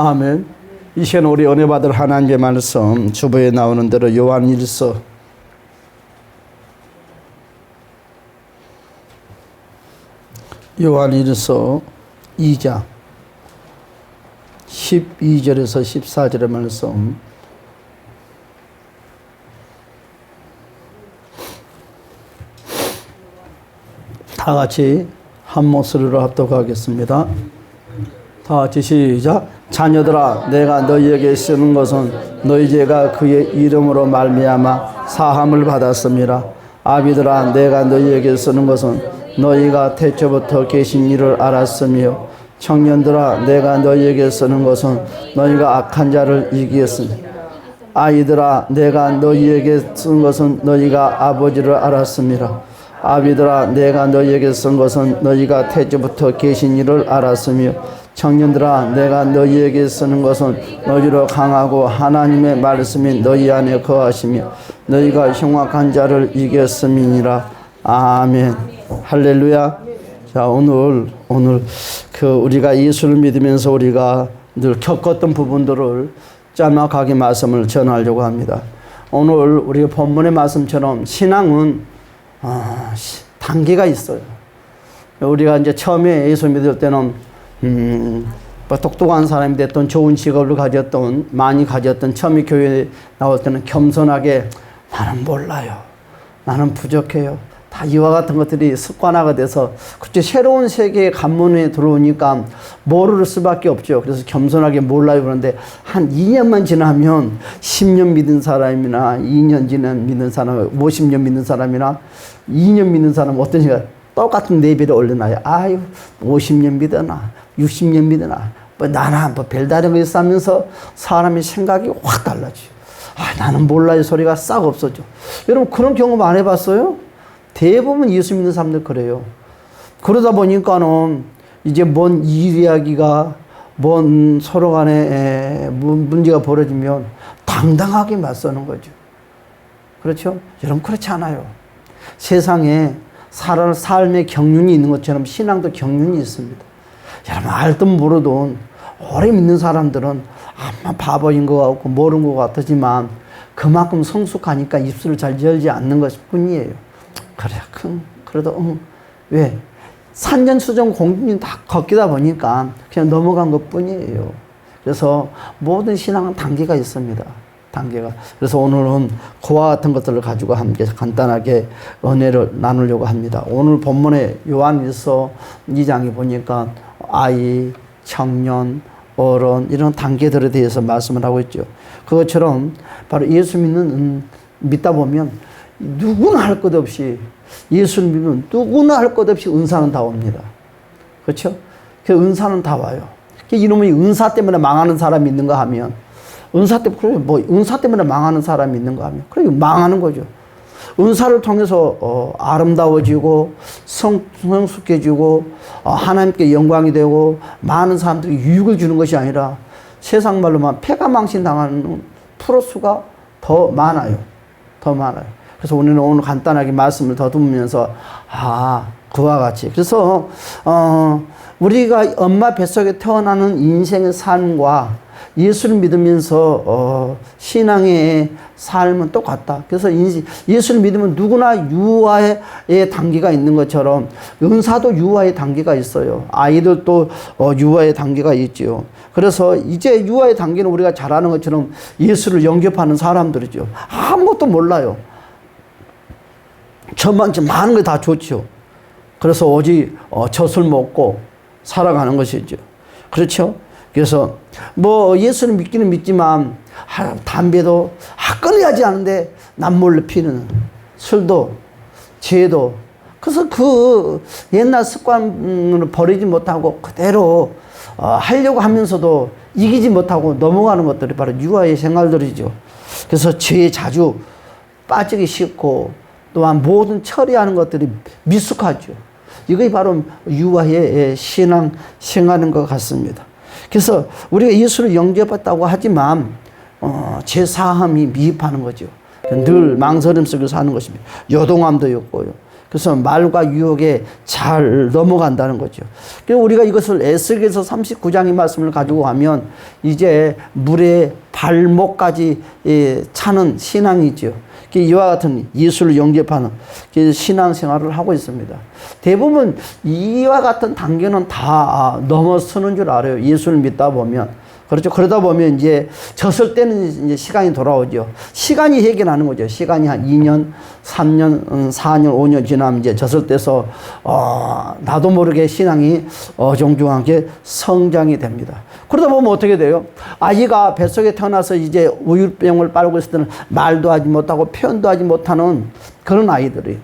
아멘. 이 시간 우리 은혜 받을 하나님의 말씀 주보에 나오는 대로 요한일서 2장 12절에서 14절의 말씀. 다 같이 한 목소리로 합독하겠습니다. 다 같이 시작. 자녀들아, 내가 너희에게 쓰는 것은 너희 죄가 그의 이름으로 말미암아 사함을 받았습니다. 아비들아, 내가 너희에게 쓰는 것은 너희가 태초부터 계신 이를 알았으며, 청년들아, 내가 너희에게 쓰는 것은 너희가 악한 자를 이기었으니, 아이들아, 내가 너희에게 쓴 것은 너희가 아버지를 알았습니다. 아비들아, 내가 너희에게 쓴 것은 너희가 태초부터 계신 이를 알았으며, 청년들아, 내가 너희에게 쓰는 것은 너희로 강하고 하나님의 말씀이 너희 안에 거하시며 너희가 흉악한 자를 이겼음이니라. 아멘. 할렐루야. 자, 오늘 우리가 예수를 믿으면서 우리가 늘 겪었던 부분들을 짤막하게 말씀을 전하려고 합니다. 오늘 우리가 본문의 말씀처럼 신앙은 단계가 있어요. 우리가 이제 처음에 예수 믿을 때는 똑똑한 사람이 됐던, 좋은 직업을 가졌던, 많이 가졌던, 처음에 교회에 나올 때는 겸손하게 나는 몰라요, 나는 부족해요, 다 이와 같은 것들이 습관화가 돼서 그때 새로운 세계의 관문에 들어오니까 모를 수밖에 없죠. 그래서 겸손하게 몰라요. 그런데 한 2년만 지나면 10년 믿은 사람이나 2년 지난 믿는 사람, 50년 믿는 사람이나 2년 믿는 사람 어떤 시간 똑같은 레벨에 올려놔요. 아유, 50년 믿으나 60년 믿으나 나나 별다른 거 있어 하면서 사람의 생각이 확 달라져요. 나는 몰라요 소리가 싹 없어져. 여러분, 그런 경험 안 해봤어요? 대부분 예수 믿는 사람들 그래요. 그러다 보니까는 이제 뭔 일 이야기가, 뭔 서로 간에 문제가 벌어지면 당당하게 맞서는 거죠. 그렇죠? 여러분, 그렇지 않아요. 세상에 삶의 경륜이 있는 것처럼 신앙도 경륜이 있습니다. 여러분, 알든 모르든 오래 믿는 사람들은 아마 바보인 것 같고 모르는 것 같지만 그만큼 성숙하니까 입술을 잘 열지 않는 것일 뿐이에요. 그래도 왜? 산전수전 공중전 다 걷기다 보니까 그냥 넘어간 것 뿐이에요. 그래서 모든 신앙은 단계가 있습니다. 단계가. 그래서 오늘은 그와 같은 것들을 가지고 함께 간단하게 은혜를 나누려고 합니다. 오늘 본문의 요한일서 2장에 보니까 아이, 청년, 어른 이런 단계들에 대해서 말씀을 하고 있죠. 그것처럼 바로 예수 믿다 보면 누구나 할 것 없이, 예수를 믿으면 누구나 할 것 없이 은사는 다 옵니다. 그렇죠? 그 은사는 다 와요. 이놈의 은사 때문에 망하는 사람이 있는가 하면, 은사 때문에 망하는 사람이 있는가 하면, 그래, 망하는 거죠. 은사를 통해서 아름다워지고 성숙해지고 하나님께 영광이 되고 많은 사람들이 유익을 주는 것이 아니라 세상 말로만 패가망신 당하는 프로수가 더 많아요. 더 많아요. 그래서 우리는 오늘 간단하게 말씀을 더듬으면서 그와 같이, 그래서 우리가 엄마 뱃속에 태어나는 인생의 삶과 예수를 믿으면서 신앙의 삶은 똑같다. 그래서 예수를 믿으면 누구나 유아의 단계가 있는 것처럼 은사도 유아의 단계가 있어요. 아이들도 유아의 단계가 있죠. 그래서 이제 유아의 단계는 우리가 잘 아는 것처럼 예수를 영접하는 사람들이죠. 아무것도 몰라요. 저만치 많은 게 다 좋죠. 그래서 오직 젖을 먹고 살아가는 것이죠. 그렇죠? 그래서 예수를 믿기는 믿지만 담배도 끊어야지 하는데 남몰래 피는, 술도, 죄도, 그래서 그 옛날 습관을 버리지 못하고 그대로 하려고 하면서도 이기지 못하고 넘어가는 것들이 바로 유아의 생활들이죠. 그래서 죄에 자주 빠지기 쉽고 또한 모든 처리하는 것들이 미숙하죠. 이것이 바로 유아의 신앙 생활인 것 같습니다. 그래서 우리가 예수를 영접했다고 하지만 제 사함이 미흡하는 거죠. 늘 망설임 속에서 사는 것입니다. 요동함도 있고요. 그래서 말과 유혹에 잘 넘어간다는 거죠. 그래서 우리가 이것을 에스겔서 39장의 말씀을 가지고 가면 이제 물의 발목까지 차는 신앙이죠. 이와 같은 예수를 영접하는 신앙생활을 하고 있습니다. 대부분 이와 같은 단계는 다 넘어서는 줄 알아요. 예수를 믿다 보면. 그렇죠. 그러다 보면 이제 졌을 때는 이제 시간이 돌아오죠. 시간이 해결하는 거죠. 시간이 한 2년, 3년, 4년, 5년 지나면 이제 졌을 때서, 나도 모르게 신앙이 어정쩡하게 성장이 됩니다. 그러다 보면 어떻게 돼요? 아이가 뱃속에 태어나서 이제 우유병을 빨고 있을 때는 말도 하지 못하고 표현도 하지 못하는 그런 아이들이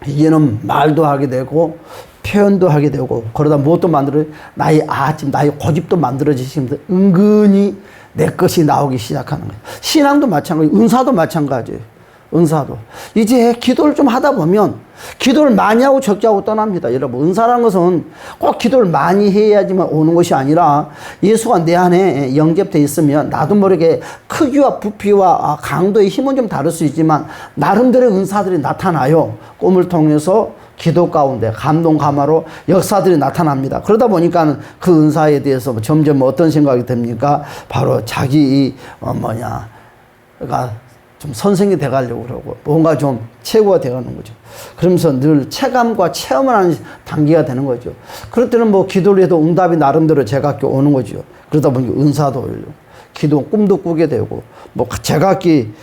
이제는 말도 하게 되고 표현도 하게 되고 그러다 무엇도 만들어요? 나의 아침, 나의 고집도 만들어지시면서 은근히 내 것이 나오기 시작하는 거예요. 신앙도 마찬가지예요. 은사도 마찬가지예요. 은사도. 이제 기도를 좀 하다 보면 기도를 많이 하고 적게 하고 떠납니다. 여러분, 은사라는 것은 꼭 기도를 많이 해야지만 오는 것이 아니라 예수가 내 안에 영접되어 있으면 나도 모르게 크기와 부피와 강도의 힘은 좀 다를 수 있지만 나름대로의 은사들이 나타나요. 꿈을 통해서 기도 가운데 감동 감화로 역사들이 나타납니다. 그러다 보니까 그 은사에 대해서 점점 어떤 생각이 듭니까? 바로 자기 그러니까 좀 선생이 돼가려고 그러고 뭔가 좀 최고가 돼가는 거죠. 그러면서 늘 체감과 체험을 하는 단계가 되는 거죠. 그럴 때는 뭐 기도를 해도 응답이 나름대로 제각기 오는 거죠. 그러다 보니까 은사도 올리고 기도 꿈도 꾸게 되고 뭐 제각기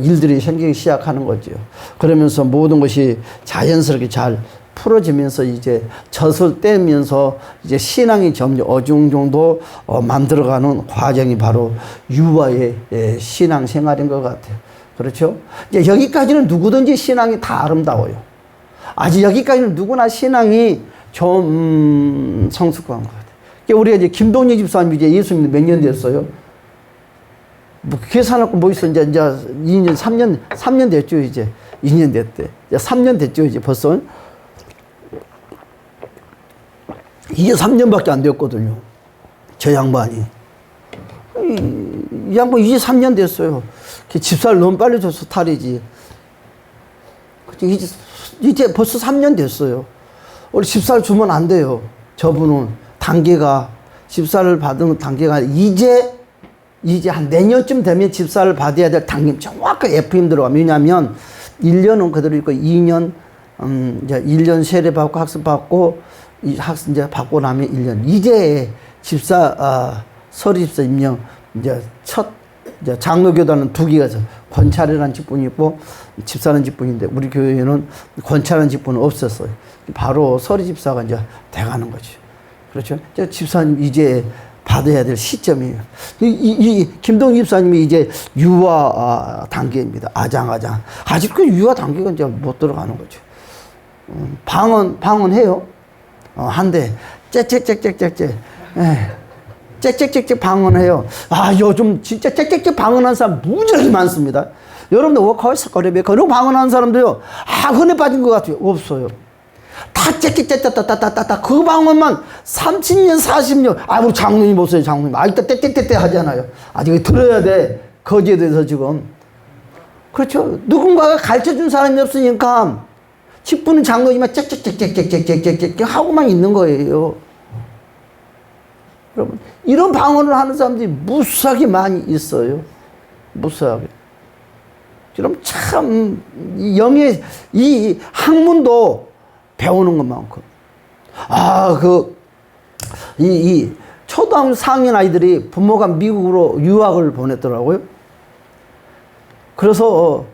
일들이 생기기 시작하는 거죠. 그러면서 모든 것이 자연스럽게 잘 풀어지면서 이제 젖을 떼면서 이제 신앙이 점점 어중정도 만들어가는 과정이 바로 유아의 신앙 생활인 것 같아요. 그렇죠? 이제 여기까지는 누구든지 신앙이 다 아름다워요. 아직 여기까지는 누구나 신앙이 좀 성숙한 것 같아요. 우리가 이제 김동희 집사님이 이제 예수 믿는 몇 년 됐어요? 뭐 계산하고 뭐 있어 이제 2년 3년 됐죠 이제 2년 됐대. 이제 3년 됐죠 이제 벌써. 이게 3년밖에 안 됐거든요. 저 양반이. 이 양반 이제 3년 됐어요. 집사를 너무 빨리 줘서 탈이지. 이제 벌써 3년 됐어요. 우리 집사를 주면 안 돼요. 저분은 단계가, 집사를 받은 단계가 이제 한 내년쯤 되면 집사를 받아야 될 단계 정확하게 FM 들어가. 왜냐면 1년은 그대로 있고 2년, 이제 1년 세례 받고 학습 받고 학습 이제 받고 나면 1년. 이제 서리 집사 임명, 이제 이제 장로교단은 두 개가 있어요. 권찰이라는 직분이 있고 집사라는 직분인데 우리 교회는 권찰이라는 직분은 없었어요. 바로 서리 집사가 이제 돼가는 거죠. 그렇죠. 집사님 이제 받아야 될 시점이에요. 김동희 집사님이 이제 유아 단계입니다. 아장아장. 아직 그 유아 단계가 이제 못 들어가는 거죠. 방언해요. 한데, 짹짹짹짹짹짹. 짹짹짹짹 방언해요. 요즘 진짜 짹짹짹 방언하는 사람 무지하게 많습니다. 여러분들 워커에서 거래배, 그런 방언하는 사람도요, 흔해 빠진 것 같아요. 없어요. 다 짹짹짹짹따따따따따 그 방언만 30년, 40년. 우리 장로님 보세요, 장로님. 아직도 짹짹짹짹 하잖아요. 아직 들어야 돼. 거기에 대해서 지금. 그렇죠. 누군가가 가르쳐 준 사람이 없으니까 10분은 장로님만 짹짹짹짹짹짹짹 하고만 있는 거예요. 여러분, 이런 방언을 하는 사람들이 무수하게 많이 있어요. 무수하게. 그럼 참, 영의, 이 학문도 배우는 것만큼. 초등학교 4학년 아이들이 부모가 미국으로 유학을 보냈더라고요. 그래서,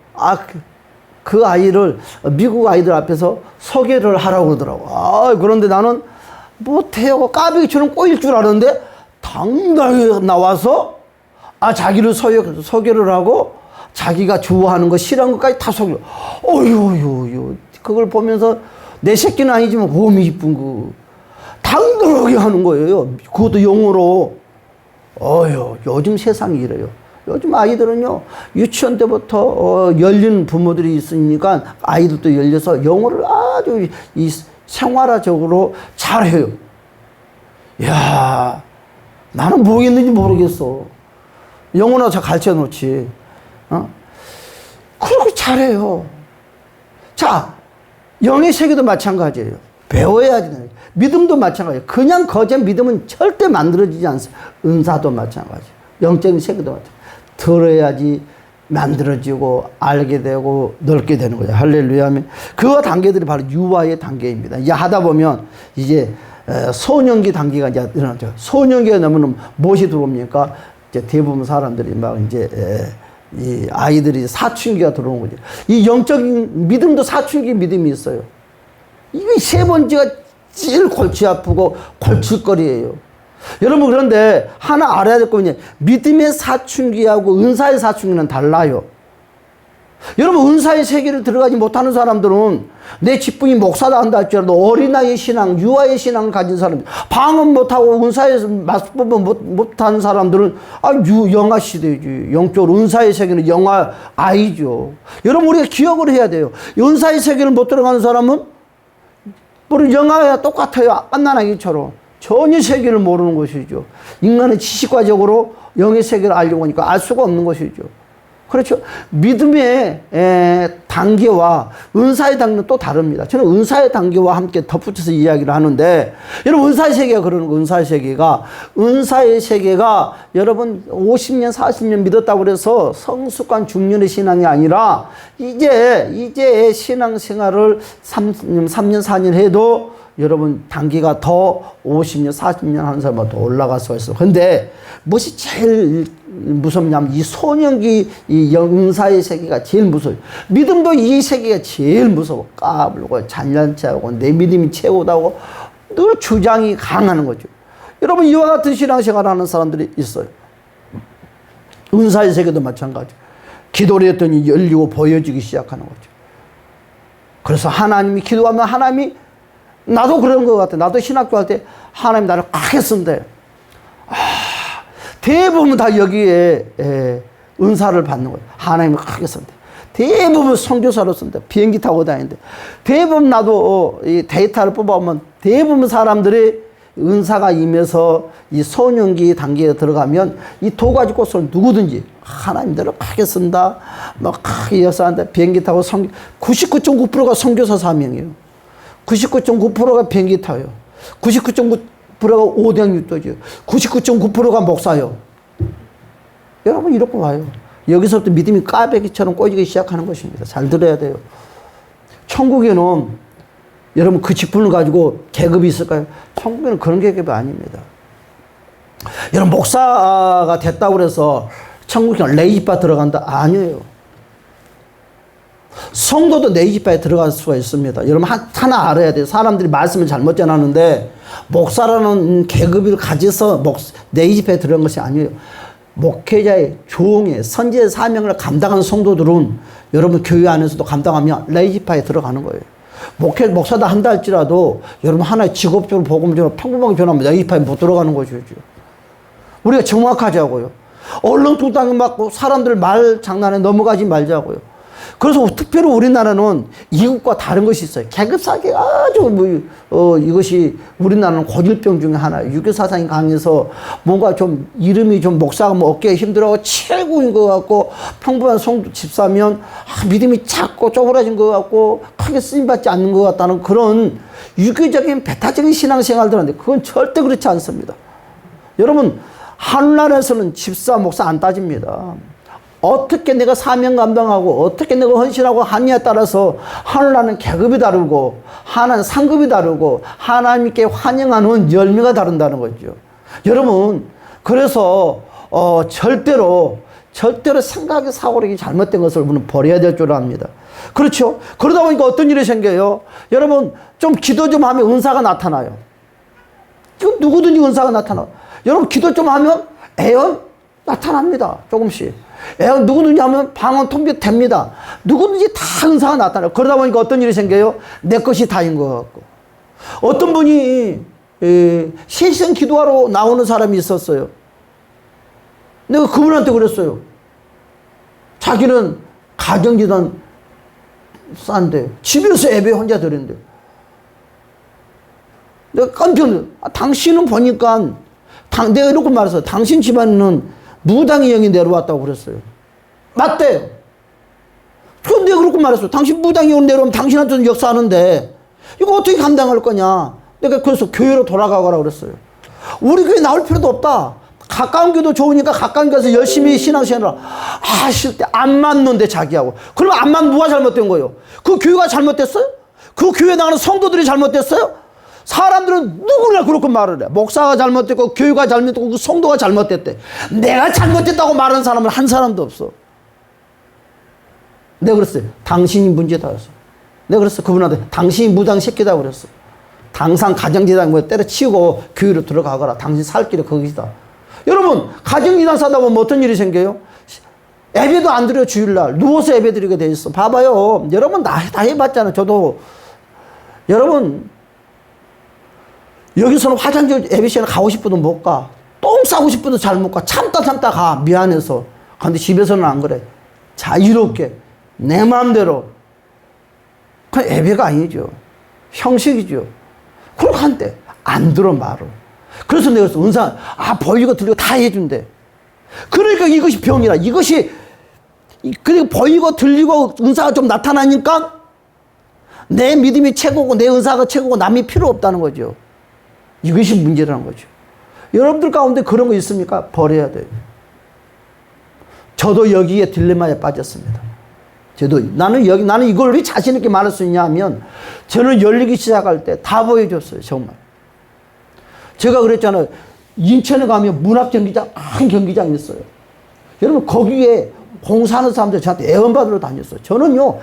그 아이를 미국 아이들 앞에서 소개를 하라고 그러더라고. 그런데 나는 못해요. 까베기처럼 꼬일 줄 알았는데 당당히 나와서 자기를 소개를 하고 자기가 좋아하는 거 싫어하는 것까지 다 소개를. 어휴. 그걸 보면서 내 새끼는 아니지만 몸이 이쁜 거 당당하게 하는 거예요. 그것도 영어로. 요즘 세상이 이래요. 요즘 아이들은요, 유치원 때부터 열린 부모들이 있으니까 아이들도 열려서 영어를 아주 생활화적으로 잘해요. 야, 나는 뭐겠는지 모르겠어. 영어나 잘 가르쳐 놓지. 그렇게 잘해요. 자, 영의 세계도 마찬가지예요. 배워야 되는 거예요. 믿음도 마찬가지예요. 그냥 거짓 믿음은 절대 만들어지지 않습니다. 은사도 마찬가지예요. 영적인 세계도 마찬가지예요. 들어야지 만들어지고 알게 되고 넓게 되는 거죠. 할렐루야. 그 단계들이 바로 유아의 단계입니다. 이제 하다 보면 이제 소년기 단계가 이제 일어나죠. 소년기가 넘으면 무엇이 들어옵니까? 이제 대부분 사람들이 막 이제 이 아이들이 사춘기가 들어오는 거죠. 이 영적인 믿음도 사춘기 믿음이 있어요. 이게 세 번째가 제일 골치 아프고 골칫거리예요. 여러분, 그런데 하나 알아야 될 거는 믿음의 사춘기하고 은사의 사춘기는 달라요. 여러분, 은사의 세계를 들어가지 못하는 사람들은 내 집부인 목사다 한다 할지라도 어린아이의 신앙, 유아의 신앙을 가진 사람들, 방언 못하고 은사의 맞법은 못하는 사람들은 영아 시대지. 영적으로 은사의 세계는 영아 아이죠. 여러분, 우리가 기억을 해야 돼요. 은사의 세계를 못 들어가는 사람은 우리 영아야 똑같아요. 갓난아기처럼. 전혀 세계를 모르는 것이죠. 인간의 지식과적으로 영의 세계를 알려고 하니까 알 수가 없는 것이죠. 그렇죠. 믿음의 단계와 은사의 단계는 또 다릅니다. 저는 은사의 단계와 함께 덧붙여서 이야기를 하는데, 여러분, 은사의 세계가 그러는 거, 은사의 세계가 여러분 50년, 40년 믿었다고 그래서 성숙한 중년의 신앙이 아니라 이제 신앙생활을 3년, 4년 해도 여러분 단계가 더 50년, 40년 하는 사람은 더 올라갈 수가 있어요. 근데 무엇이 제일 무섭냐면 이 소년기 이 영사의 세계가 제일 무서워요. 믿음도 이 세계가 제일 무서워. 까불고 잔잔치하고 내 믿음이 최고다고 늘 주장이 강하는 거죠. 여러분, 이와 같은 신앙생활을 하는 사람들이 있어요. 은사의 세계도 마찬가지. 기도를 했더니 열리고 보여지기 시작하는 거죠. 그래서 하나님이 기도하면 하나님이, 나도 그런 것 같아. 나도 신학교 할 때 하나님 나를 크게 쓴대. 대부분 다 여기에 은사를 받는 거예요. 하나님을 크게 쓴대. 대부분 선교사로 쓴대. 비행기 타고 다니는데 대부분 나도 이 데이터를 뽑아보면 대부분 사람들이 은사가 임해서 이 소년기 단계에 들어가면 이 두 가지 꽃을 누구든지 하나님 나를 크게 쓴다, 막 크게 역사한다. 비행기 타고 99.9%가 선교사 사명이에요. 99.9%가 비행기 타요. 99.9%가 오대학 유도죠. 99.9%가 목사요. 여러분, 이렇게 와요. 여기서부터 믿음이 까베기처럼 꼬이기 시작하는 것입니다. 잘 들어야 돼요. 천국에는 여러분 그 직분을 가지고 계급이 있을까요? 천국에는 그런 계급이 아닙니다. 여러분, 목사가 됐다고 해서 천국에 레이지바 들어간다? 아니에요. 성도도 레이지바에 들어갈 수가 있습니다. 여러분, 하나 알아야 돼요. 사람들이 말씀을 잘못 전하는데 목사라는 계급을 가져서 레이지바에 들어간 것이 아니에요. 목회자의 종의 선지의 사명을 감당하는 성도들은 여러분 교회 안에서도 감당하면 레이지바에 들어가는 거예요. 목사다 한다 할지라도 여러분 하나의 직업적으로 복음적으로 평범하게 변하면 레이지바에 못 들어가는 것이죠. 우리가 정확하자고요. 얼렁뚱땅 맞고 사람들 말 장난에 넘어가지 말자고요. 그래서 특별히 우리나라는 이국과 다른 것이 있어요. 계급사기 아주 이것이 우리나라는 고질병 중에 하나예요. 유교사상이 강해서 뭔가 좀 이름이 좀 목사가 뭐 어깨에 힘들어하고 최고인 것 같고 평범한 성도 집사면 믿음이 작고 쪼그라진 것 같고 크게 쓰임받지 않는 것 같다는 그런 유교적인 배타적인 신앙생활들 하는데 그건 절대 그렇지 않습니다. 여러분, 하늘나라에서는 집사, 목사 안 따집니다. 어떻게 내가 사명 감당하고 어떻게 내가 헌신하고 하느냐에 따라서 하늘나라는 계급이 다르고 하나는 상급이 다르고 하나님께 환영하는 열매가 다른다는 거죠. 여러분, 그래서 절대로 생각이 사고력이 잘못된 것을 우리는 버려야 될 줄 압니다. 그렇죠? 그러다 보니까 어떤 일이 생겨요? 여러분, 좀 기도 좀 하면 은사가 나타나요. 지금 누구든지 은사가 나타나요. 여러분, 기도 좀 하면 애연 나타납니다. 조금씩. 누구든지 하면 방언 통역됩니다. 누구든지 다 은사가 나타나요. 그러다 보니까 어떤 일이 생겨요? 내 것이 다인 것 같고. 어떤 분이 실신 기도하러 나오는 사람이 있었어요. 내가 그분한테 그랬어요. 자기는 가정기도는 싼데 집에서 예배 혼자 드린대. 내가 깜짝 놀랐어요. 당신은 보니까 내가 이렇게 말했어요. 당신 집안은 무당의 영이 내려왔다고 그랬어요. 맞대요. 그건 내가 그렇게 말했어. 당신 무당이 오늘 내려오면 당신한테는 역사하는데 이거 어떻게 감당할 거냐. 내가 그래서 교회로 돌아가거라 그랬어요. 우리 교회 나올 필요도 없다. 가까운 교도 좋으니까 가까운 교에서 열심히 신앙생활을 하실 때 안 맞는데 자기하고. 그러면 안 맞는 누가 잘못된 거예요? 그 교회가 잘못됐어요? 그 교회 나가는 성도들이 잘못됐어요? 사람들은 누구나 그렇게 말을 해. 목사가 잘못됐고 교회가 잘못됐고 그 성도가 잘못됐대. 내가 잘못됐다고 말하는 사람은 한 사람도 없어. 내가 그랬어요. 당신이 문제다 그랬어. 내가 그랬어. 그분한테 당신이 무당시키다 그랬어. 당상 가정지당 뭐 때려치우고 교회로 들어가거라. 당신 살 길이 거기다. 여러분 가정지당 사다 보면 어떤 일이 생겨요? 예배도 안 드려. 주일날 누워서 예배 드리게 돼 있어. 봐봐요. 여러분 다 해봤잖아요. 저도. 여러분 여기서는 화장실 예배 시간에 가고 싶어도 못 가. 똥 싸고 싶어도 잘 못 가. 참다 가. 미안해서. 근데 집에서는 안 그래. 자유롭게 내 마음대로. 그건 예배가 아니죠. 형식이죠. 그렇게 한대. 안 들어 말을. 그래서 내가 은사 보이고 들리고 다 해준대. 그러니까 이것이 병이라. 이것이 그리고 보이고 들리고 은사가 좀 나타나니까 내 믿음이 최고고 내 은사가 최고고 남이 필요 없다는 거죠. 이것이 문제라는 거죠. 여러분들 가운데 그런 거 있습니까? 버려야 돼요. 저도 여기에 딜레마에 빠졌습니다. 나는 이걸 왜 자신 있게 말할 수 있냐 하면 저는 열리기 시작할 때 다 보여줬어요. 정말. 제가 그랬잖아요. 인천에 가면 문학경기장, 큰 경기장이 있어요. 여러분 거기에 봉사하는 사람들 저한테 애원받으러 다녔어요. 저는요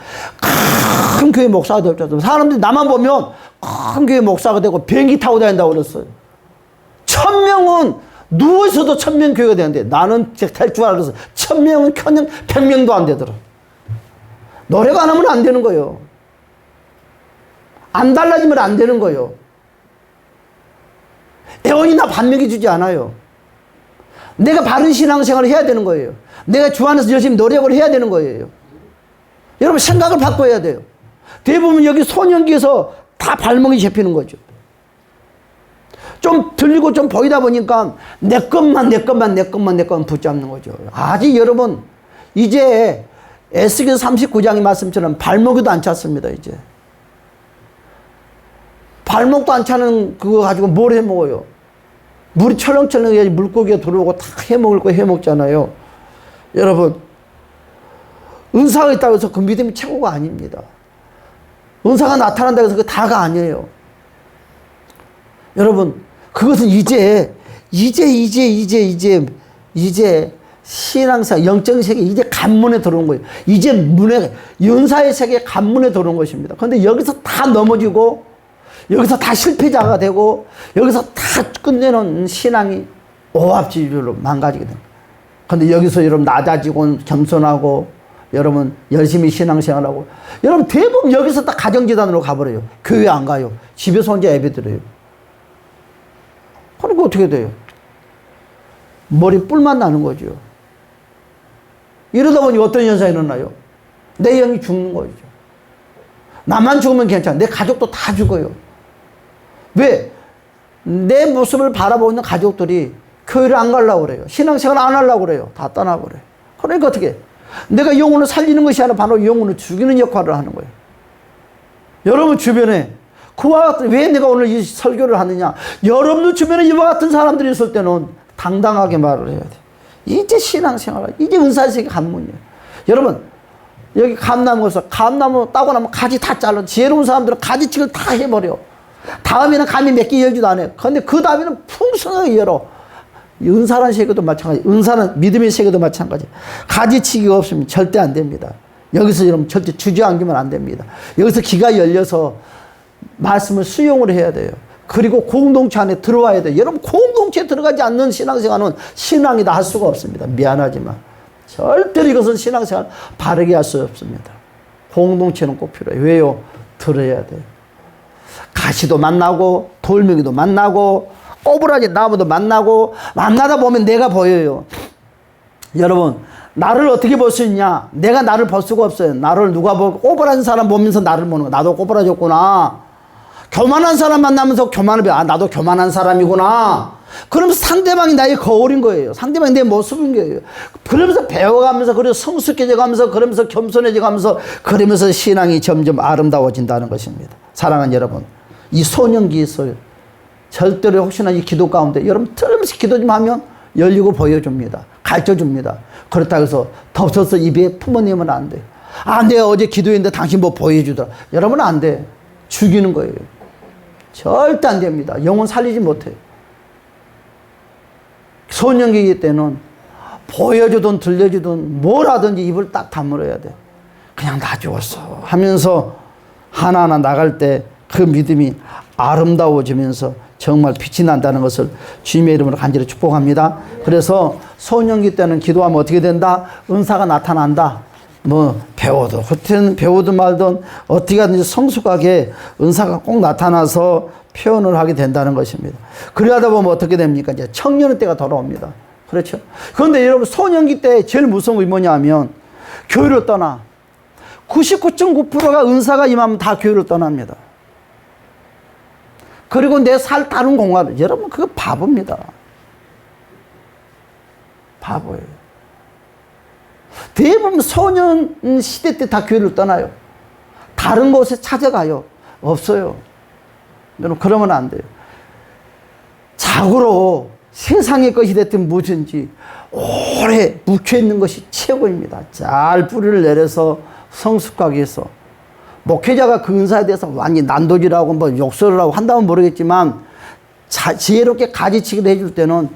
큰 교회 목사가 될 줄 알았어요. 사람들이 나만 보면 큰 교회 목사가 되고 비행기 타고 다닌다고 그랬어요. 1000명은 누워있어도 1000명 교회가 되는데 나는 될 줄 알았어요. 1000명은 100명도 안 되더라. 노래가 안 하면 안 되는 거예요. 안 달라지면 안 되는 거예요. 애원이나 반명해 주지 않아요. 내가 바른 신앙생활을 해야 되는 거예요. 내가 주 안에서 열심히 노력을 해야 되는 거예요. 여러분 생각을 바꿔야 돼요. 대부분 여기 소년기에서 다 발목이 잡히는 거죠. 좀 들리고 좀 보이다 보니까 내 것만 붙잡는 거죠. 아직 여러분 이제 에스겔 39장의 말씀처럼 발목에도 안 찼습니다. 이제 발목도 안 차는 그거 가지고 뭘 해먹어요? 물이 철렁철렁 해야지 물고기가 들어오고 다 해먹을 거 해먹잖아요. 여러분 은사가 있다고 해서 그 믿음이 최고가 아닙니다. 은사가 나타난다고 해서 그 다가 아니에요. 여러분 그것은 이제 신앙사 영적인 세계 이제 관문에 들어온 거예요. 이제 연사의 세계 관문에 들어온 것입니다. 그런데 여기서 다 넘어지고 여기서 다 실패자가 되고 여기서 다 끝내놓은 신앙이 오합지졸로 망가지게 됩니다. 그런데 여기서 여러분 낮아지고 겸손하고 여러분 열심히 신앙생활하고 여러분 대부분 여기서 다 가정재단으로 가버려요. 교회 안 가요. 집에서 혼자 예배 드려요. 그러니까 어떻게 돼요? 머리 뿔만 나는 거죠. 이러다 보니 어떤 현상이 일어나요? 내 영이 죽는 거죠. 나만 죽으면 괜찮아. 내 가족도 다 죽어요. 왜? 내 모습을 바라보고 있는 가족들이 교회를 안 가려고 그래요. 신앙생활 안 하려고 그래요. 다 떠나버려요. 그러니까 어떻게? 내가 영혼을 살리는 것이 아니라 바로 영혼을 죽이는 역할을 하는 거예요. 여러분 주변에 그와 같은 왜 내가 오늘 이 설교를 하느냐? 여러분 주변에 이와 같은 사람들이 있을 때는 당당하게 말을 해야 돼. 이제 신앙생활, 이제 은사세계 관문이에요. 여러분 여기 감나무에서 감나무 따고 나면 가지 다 잘라. 지혜로운 사람들은 가지치기를 다 해버려. 다음에는 감이 몇 개 열지도 않아요. 그런데 그 다음에는 풍성하게 열어. 은사라는 세계도 마찬가지. 은사는 믿음의 세계도 마찬가지. 가지치기가 없으면 절대 안 됩니다. 여기서 여러분 절대 주저앉으면 안 됩니다. 여기서 귀가 열려서 말씀을 수용을 해야 돼요. 그리고 공동체 안에 들어와야 돼요. 여러분 공동체에 들어가지 않는 신앙생활은 신앙이다 할 수가 없습니다. 미안하지만 절대로 이것은 신앙생활 바르게 할 수 없습니다. 공동체는 꼭 필요해요. 왜요? 들어야 돼요. 가시도 만나고 돌멩이도 만나고 꼬부라지 나무도 만나고 만나다 보면 내가 보여요. 여러분 나를 어떻게 볼 수 있냐? 내가 나를 볼 수가 없어요. 나를 누가 보고 꼬부라진 사람 보면서 나를 보는 거야. 나도 꼬부라졌구나. 교만한 사람 만나면서 교만을 배워. 아, 나도 교만한 사람이구나. 그러면서 상대방이 나의 거울인 거예요. 상대방이 내 모습인 거예요. 그러면서 배워가면서, 그래서 성숙해져가면서, 그러면서 겸손해져가면서, 그러면서 신앙이 점점 아름다워진다는 것입니다. 사랑하는 여러분, 이 소년기에서 절대로 혹시나 이 기도 가운데 여러분 틀림없이 기도 좀 하면 열리고 보여줍니다. 가르쳐줍니다. 그렇다고 해서 덮쳐서 입에 품어내면 안 돼요. 아, 내가 어제 기도했는데 당신 뭐 보여주더라. 여러분 안 돼. 죽이는 거예요. 절대 안 됩니다. 영혼 살리지 못해요. 소년기일 때는 보여주든 들려주든 뭘 하든지 입을 딱 다물어야 돼. 그냥 나 죽었어 하면서 하나하나 나갈 때 그 믿음이 아름다워지면서 정말 빛이 난다는 것을 주님의 이름으로 간절히 축복합니다. 그래서 소년기 때는 기도하면 어떻게 된다? 은사가 나타난다. 뭐 배우든 말든 어떻게 하든지 성숙하게 은사가 꼭 나타나서 표현을 하게 된다는 것입니다. 그러다 보면 어떻게 됩니까? 이제 청년의 때가 돌아옵니다. 그렇죠? 그런데 여러분 소년기 때 제일 무서운 게 뭐냐면 교회를 떠나. 99.9%가 은사가 임하면 다 교회를 떠납니다. 그리고 내 살 다른 공간을, 여러분 그거 바보입니다. 바보예요. 대부분 소년 시대 때 다 교회를 떠나요. 다른 곳에 찾아가요. 없어요. 여러분 그러면 안 돼요. 자고로 세상의 것이 됐든 무엇인지 오래 묵혀있는 것이 최고입니다. 잘 뿌리를 내려서 성숙하게 해서 목회자가 그 은사에 대해서 완전히 난도질하고 뭐 욕설을 하고 한다면 모르겠지만 지혜롭게 가지치기를 해줄 때는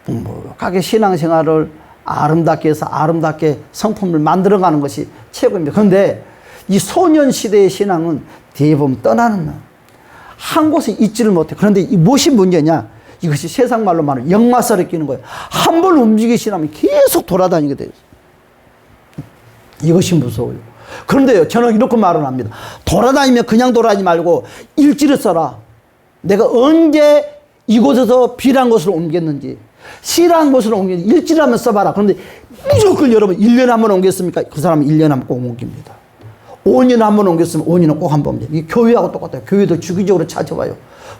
행복하게 신앙생활을 아름답게 해서 아름답게 성품을 만들어가는 것이 최고입니다. 그런데 이 소년시대의 신앙은 대부분 떠나는 한 곳에 있지를 못해. 그런데 이 무엇이 문제냐? 이것이 세상 말로 말하면 역마살에 끼는 거예요. 한 번 움직이시라면 계속 돌아다니게 돼요. 이것이 무서워요. 그런데요, 저는 이렇게 말을 합니다. 돌아다니면 그냥 돌아다니지 말고 일지를 써라. 내가 언제 이곳에서 비란 곳으로 옮겼는지, C라는 곳으로 옮겼는지 일지를 한번 써봐라. 그런데 무조건 여러분 1년에 한 번 옮겼습니까? 그 사람은 1년에 한 번 꼭 옮깁니다. 5년에 한 번 옮겼으면 5년은 꼭 한 번 옮깁니다. 이 교회하고 똑같아요. 교회도 주기적으로 찾아와요.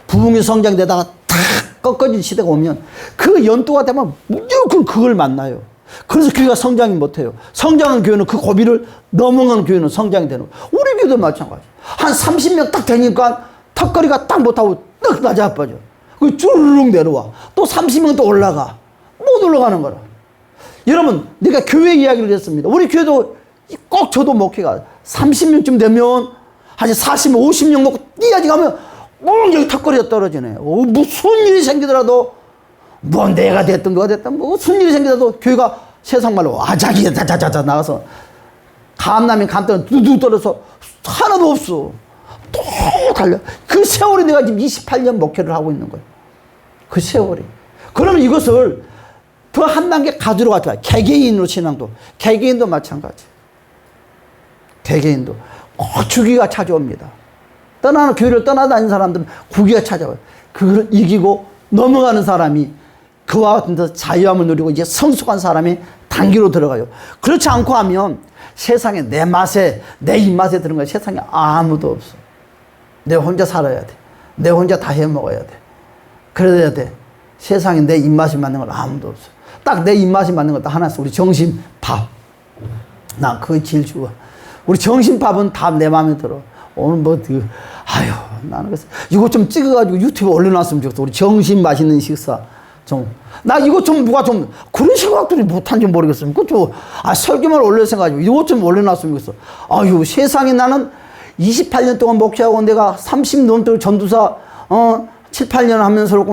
부흥이 성장되다가 탁 꺾어진 시대가 오면 그 연도가 되면 무조건 그걸 만나요. 그래서 교회가 성장이 못해요. 성장한 교회는 그 고비를 넘어가는 교회는 성장이 되는 거예요. 우리 교회도 마찬가지. 한 30명 딱 되니까 턱걸이가 딱 못하고 딱 낮아빠져. 그 주르륵 내려와. 또 30명 또 올라가. 못 올라가는 거라. 여러분, 내가 교회 이야기를 했습니다. 우리 교회도 꼭 저도 목회가 30명쯤 되면 한 40, 50명 놓고 뛰어야지 가면 여기 턱걸이가 떨어지네. 무슨 일이 생기더라도 뭐 내가 됐든 누가 됐든 무슨 일이 생기더라도 교회가 세상 말로 아자기야 자자자자 나가서 감남이 감때는 두두 떨어서 하나도 없어. 또 달려. 그 세월이 내가 지금 28년 목회를 하고 있는 거예요. 그 세월이. 그러면 이것을 더 한 단계 가지러 가자. 개개인으로 신앙도. 개개인도 마찬가지. 개개인도 꼭 주기가 찾아옵니다. 떠나는 교회를 떠나다니는 사람들은 구기가 찾아와요. 그걸 이기고 넘어가는 사람이 그와 같은 데서 자유함을 누리고 이제 성숙한 사람이 단계로 들어가요. 그렇지 않고 하면 세상에 내 맛에, 내 입맛에 드는 거야. 세상에 아무도 없어. 내 혼자 살아야 돼. 내 혼자 다 해먹어야 돼. 그래야 돼. 세상에 내 입맛이 맞는 건 아무도 없어. 딱 내 입맛이 맞는 것도 하나 있어. 우리 정신밥. 난 그거 제일 좋아. 우리 정신밥은 다 내 마음에 들어. 오늘 뭐, 아유, 나는 그래서 이거 좀 찍어가지고 유튜브에 올려놨으면 좋겠어. 우리 정신 맛있는 식사. 나 이거 좀 누가 좀 그런 생각들이 못한지 모르겠어요. 그것도 설교만 올릴 생각이고 이것 좀 올려놨으면 좋겠어. 아유, 세상에 나는 28년 동안 목회하고 내가 30 넘도록 전도사 7, 8년 하면서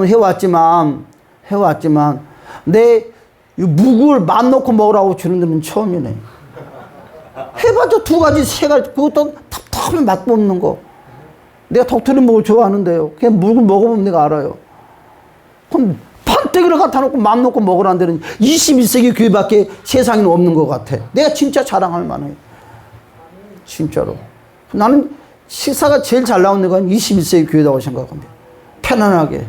해왔지만 내 묵을 맘 놓고 먹으라고 주는 데는 처음이네. 해봤자 2가지, 3가지. 그것도 답답하면 맛도 없는 거. 내가 독트린 묵을 좋아하는데요. 그냥 묵을 먹어보면 내가 알아요. 그럼 판때기를 갖다 놓고 맘 놓고 먹으라는 데는 21세기 교회밖에 세상에는 없는 것 같아. 내가 진짜 자랑할 만해. 진짜로. 나는 식사가 제일 잘 나오는 건 21세기 교회라고 생각합니다. 편안하게,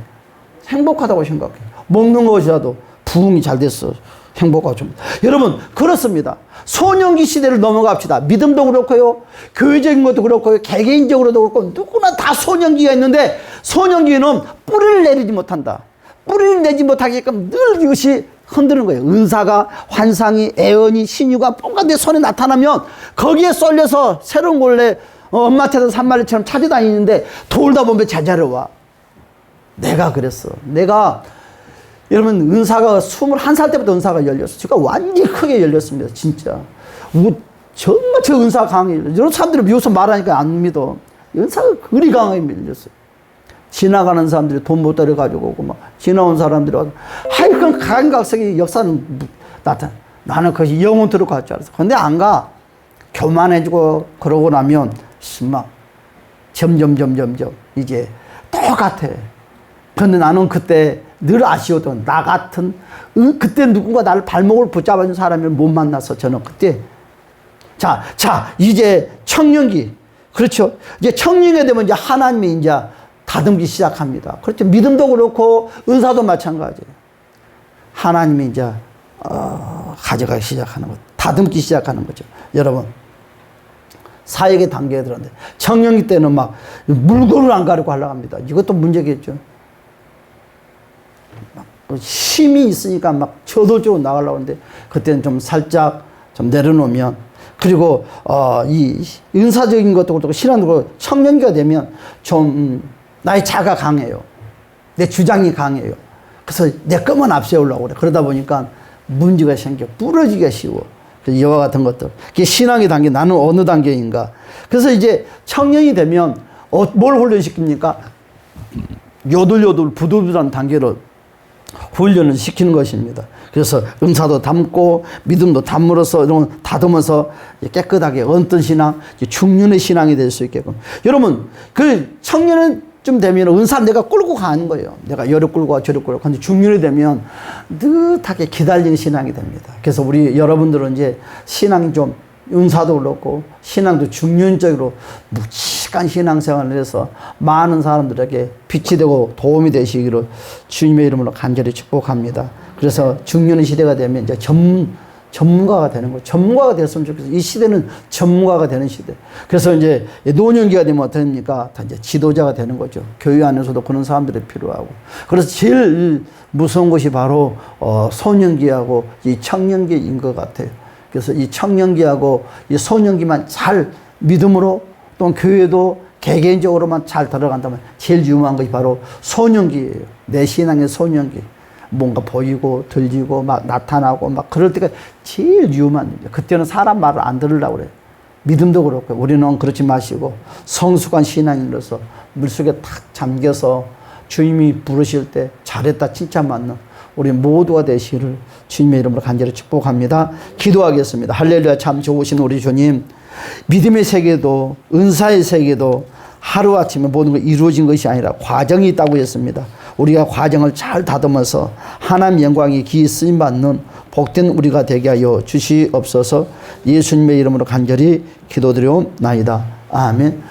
행복하다고 생각해. 먹는 것이라도 부흥이 잘 됐어. 행복하고 좀. 여러분, 그렇습니다. 소년기 시대를 넘어갑시다. 믿음도 그렇고요. 교회적인 것도 그렇고요. 개개인적으로도 그렇고 누구나 다 소년기가 있는데 소년기는 뿌리를 내리지 못한다. 뿌리를 내지 못하게끔 늘 이것이 흔드는 거예요. 은사가, 환상이, 애언이, 신유가 뭔가 내 손에 나타나면 거기에 쏠려서 새로운 걸레 엄마한테서 산마리처럼 찾아다니는데 돌다 보면 제자로 와. 내가 그랬어. 내가 여러분 은사가 21살 때부터 은사가 열렸어. 제가 완전히 크게 열렸습니다. 진짜. 정말 저 은사가 강해요. 이런 사람들이 미워서 말하니까 안 믿어. 은사가 그리 강하게 열렸어요. 지나가는 사람들이 돈 못 들여 가지고 오고 막 지나온 사람들이 와서 하여간 각각색의 역사는 나타나. 나는 그것이 영원토록 갈 줄 알았어. 근데 안 가. 교만해지고 그러고 나면 막 점점 이제 똑같아. 그런데 나는 그때 늘 아쉬웠던 나 같은 그때 누군가 나를 발목을 붙잡아준 사람을 못 만나서 저는 그때 자 이제 청년기 그렇죠. 이제 청년이 되면 이제 하나님이 이제 다듬기 시작합니다. 그렇죠. 믿음도 그렇고 은사도 마찬가지예요. 하나님이 이제 가져가기 시작하는 것, 다듬기 시작하는 거죠. 여러분 사역의 단계에 들었는데 청년기 때는 막 물건을 안 가리고 하려고 합니다. 이것도 문제겠죠. 힘이 있으니까 막 저돌적으로 나가려고 하는데 그때는 좀 살짝 좀 내려놓으면 그리고 이 은사적인 것도 그렇고 신앙도 그렇고 청년기가 되면 좀 나의 자가 강해요. 내 주장이 강해요. 그래서 내 것만 앞세우려고 그래. 그러다 보니까 문제가 생겨 부러지기가 쉬워. 이와 같은 것들. 그게 신앙의 단계, 나는 어느 단계인가. 그래서 이제 청년이 되면 뭘 훈련시킵니까? 요들요들 부들부들한 단계로 훈련을 시키는 것입니다. 그래서 은사도 담고 믿음도 담으로써 이런 다듬어서 깨끗하게 얹던 신앙, 중년의 신앙이 될 수 있게끔. 여러분 그 청년은 좀 되면 은사 내가 끌고 가는 거예요. 내가 여를 끌고 가 저를 끌고 가. 근데 중년이 되면 느긋하게 기다리는 신앙이 됩니다. 그래서 우리 여러분들은 이제 신앙이 좀 은사도 그렇고 신앙도 중년적으로 묵직한 신앙생활을 해서 많은 사람들에게 빛이 되고 도움이 되시기를 주님의 이름으로 간절히 축복합니다. 그래서 중년의 시대가 되면 이제 전문가가 되는 거예요. 전문가가 됐으면 좋겠어요. 이 시대는 전문가가 되는 시대. 그래서 이제 노년기가 되면 어떻습니까? 다 이제 지도자가 되는 거죠. 교회 안에서도 그런 사람들이 필요하고. 그래서 제일 무서운 것이 바로 소년기하고 이 청년기인 것 같아요. 그래서 이 청년기하고 이 소년기만 잘 믿음으로 또 교회도 개개인적으로만 잘 들어간다면 제일 유명한 것이 바로 소년기예요. 내 신앙의 소년기. 뭔가 보이고 들리고 막 나타나고 막 그럴 때가 제일 위험한 일이에요. 그때는 사람 말을 안 들으려고 그래요. 믿음도 그렇고 우리는 그렇지 마시고 성숙한 신앙인으로서 물속에 탁 잠겨서 주님이 부르실 때 잘했다 칭찬받는 우리 모두가 되시기를 주님의 이름으로 간절히 축복합니다. 기도하겠습니다. 할렐루야. 참 좋으신 우리 주님, 믿음의 세계도 은사의 세계도 하루아침에 모든 것 이루어진 것이 아니라 과정이 있다고 했습니다. 우리가 과정을 잘 다듬어서 하나님 영광이 기히 쓰임받는 복된 우리가 되게 하여 주시옵소서. 예수님의 이름으로 간절히 기도드려옵나이다. 아멘.